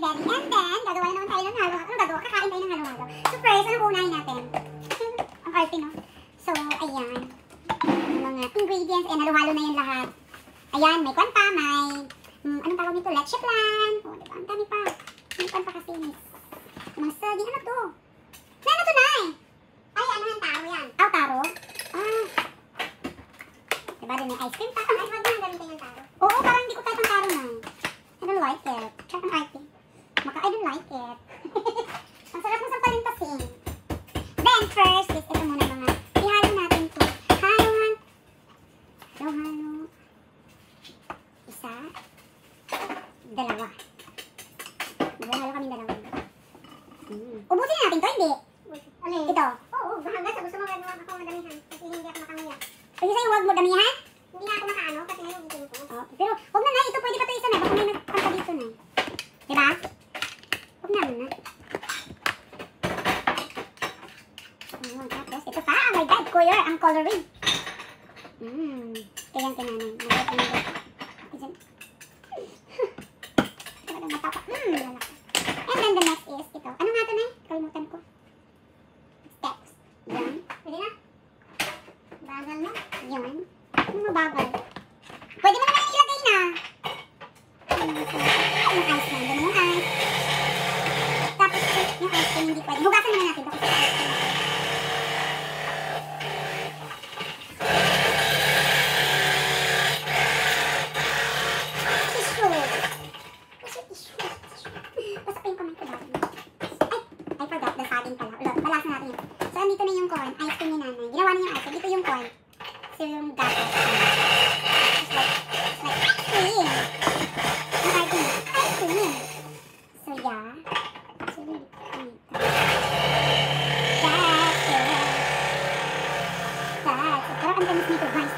spaghetti. And then, gagawa na naman tayo ng halo-halo. Ano gagawa? Kakain tayo ng halo-halo. So first, ano unahin natin? Ang arte, no? So, ayan. Yung mga ingredients. Ayan, halo-halo na yan lahat. Ayan, may kwanta, may... anong tawag nito? Leche plan. O, diba? Ang dami pa. May kwanta kasi, miss. Mga saging. Ano to? Ano to, Nay? Ay, ano yung taro yan? Oh, taro? Ah. Diba, din may ice cream pa. Ay, wag mo nang gamitin yung taro. Oo, parang hindi ko type ang taro, Nay. I don't like it. Check ang arte. I don't like it. Ang sarap ng sampalin kasi. Then, first is ito muna mga ihalo natin ito. Halo. Isa. Dalawa. Halo kami dalawa. Ubusin na natin to, hindi? Alin? Ito. Oo, hanggang sa gusto mo gagawa ako madamihan. Kasi hindi ako makanguya. Kasi sa'yo huwag mo damihan? Hindi na ako makaano kasi ngayon ubusin ko. Oh, pero huwag na, ito pwede pa ito isa na. Baka may nagpanta dito na. Diba? Huwag na muna. Tapos ito pa. Oh my God, color. Ang coloring. Kaya ka nanay. And then the next is ito. Ano nga ito na? Kalimutan ko. Steps. Yan. Pwede na? Bagal na? Yan. Ano mabagal? Pwede mo naman ilagay na. Yung ice na. Ganun yung ice. Tapos yung ice cream hindi pwede. Hugasan naman natin. Bakit yung ice cream? So yung gatas. It's like ice cream. Ice cream. So yeah. So that's it. Pero ang tamis nito guys.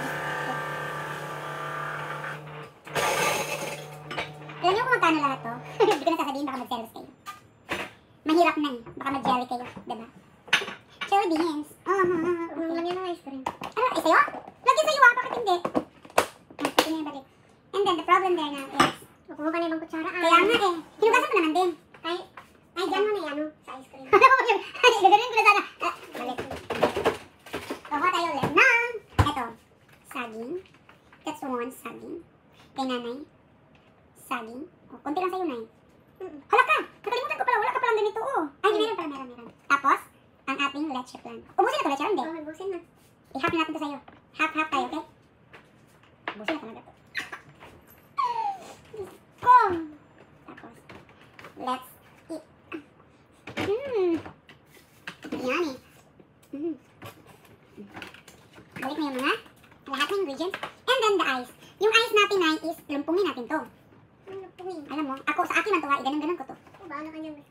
Alam niyo kung magkano lahat to? Hindi ko na sasabihin, baka mag-serious kayo. Mahirap na eh. Baka mag-jelly kayo. Diba? Cherry beans. Lagyan ng ice cream. Ano? Eh sa'yo? Lagyan sa'yo ah. Bakit hindi? Pati na yung balik. And then the problem there now is makuha ka na ibang kutsara. Kaya nga eh. Hinugasan mo naman din. Ay, dyan mo na yan sa ice cream. Gagawin ko na sana. Balik. Kuha tayo ulit ng eto. Saging. That's one saging. Kay nanay. Saging. O, konti lang sa'yo, nay. Hala ka! Nakalimutan ko pala. Wala ka palang ganito. Oh. Ay, meron. Tapos, ang ating leche plan. Ubusin na ito, leche plan, hindi? Oo, ubusin na. I-half natin ito sa'yo. Half tayo, okay? Ubusin na talaga ito. Kom! Tapos, let's eat. Yan eh. Balik mo yung mga lahat ng ingredients. And then the ice. Yung ice natin ay is lumpungin natin to. Lumpungin? Alam mo, ako sa akin ang tuwa, ganun ko to. Bahala ka niyan.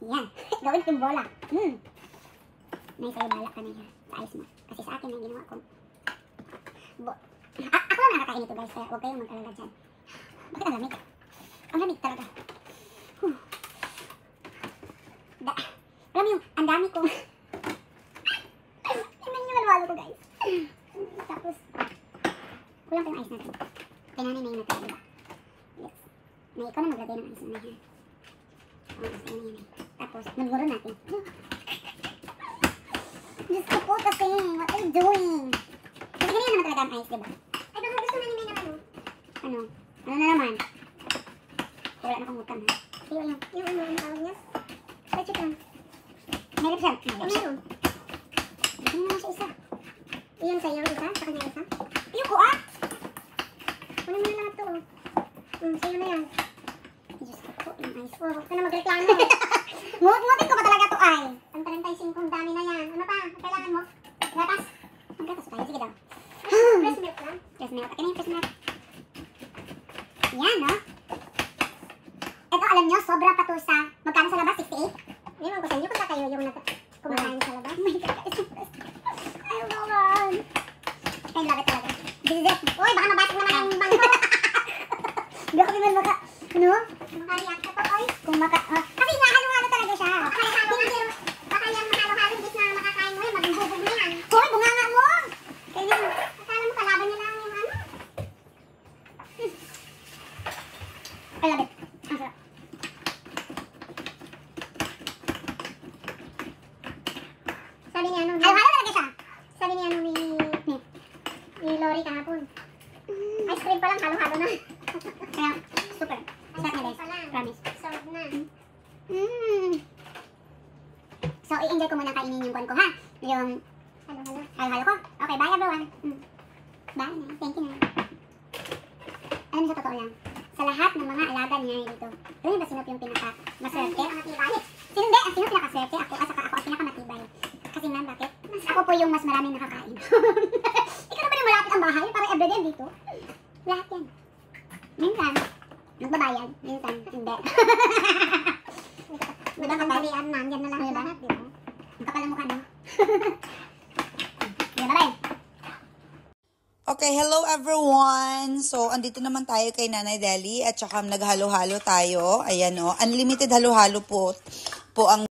Yan. Gawin yung bola. May sa'yo bala ka na yan sa ice mo. Kasi sa akin na ginawa ko. Ako lang nakakain ito guys, kaya huwag kayong mag-alala dyan. Bakit ang lamig? Ang lamig talaga. Alam mo yung, ang dami kong... Tingnan yung malwalo ko guys. Tapos, kulang pa yung ice natin. Kaya nanay na yung natala, diba? Yes. Na ikaw na maglagay ng ice na yan. Tapos, nagmuro natin. Diyos ko po kasi, what are you doing? Kasi ganyan naman talaga ang ice, diba? Ay, baka gusto na ni May na ano? Ano? Ano na naman? Wala na kong utang ha? Yung ano tawag niya? Leche plan. May leche plan? Meron. Ano naman siya isa? Iyan sa'yo isa? Sa kanya isa? Iyo ko ah! Ano mo na lahat to? Sa'yo na yan. Diyos ko po, yung ice. Huwag ka na magreklamo. Ngungutin ko ba talaga to ay? Ang 35 dami na yan. Ano pa? Kailangan mo? Gatas? Ang gatas tayo. Sige daw. Fresh milk lang? Fresh milk. Akin na yung fresh milk. Yan, no? Ito, alam nyo, sobra pa to sa... Magkano sa labas? 68? Ngayon ko sa inyo kung kayo yung kumakain sa labas. Oh my God, it's the best. I love it. I love it talaga. This is it. Uy, baka mabasag naman ang bangko. Hindi ako naman maka... Ano? Maka-react ka pa, oy. Kung maka... kasi halo-halo talaga siya. Baka yan mahalo-halo, bis na makakain mo yun, magbubog na yan. Hoy, bunganga mo! Kaya akala mo kalaban niya lang yung ano? I love it. Ang sarap. i-enjoy ko muna kainin yung kwan ko, ha? Yung halo-halo ko. Okay, bye everyone. Bye na. Thank you na. Alam mo sa totoo lang, sa lahat ng mga alaga niya dito, alam mo ba sino yung pinaka-maswerte? Sino hindi? Sino pinaka-swerte? Ako, saka ako ang pinaka-matibay. Kasi ma'am, bakit? Ako po yung mas maraming nakakain. Ikaw na ba yung malapit ang bahay? Parang everyday dito. Lahat yan. Minsan, magbabayad. Minsan, hindi. Diba kapalian man, yan na lang lahat, diba? Ang kapal ang mukha mo. Diba ba? Okay, hello everyone! So, andito naman tayo kay Nanay Deli at saka naghalo-halo tayo. Ayan o, unlimited halo-halo po ang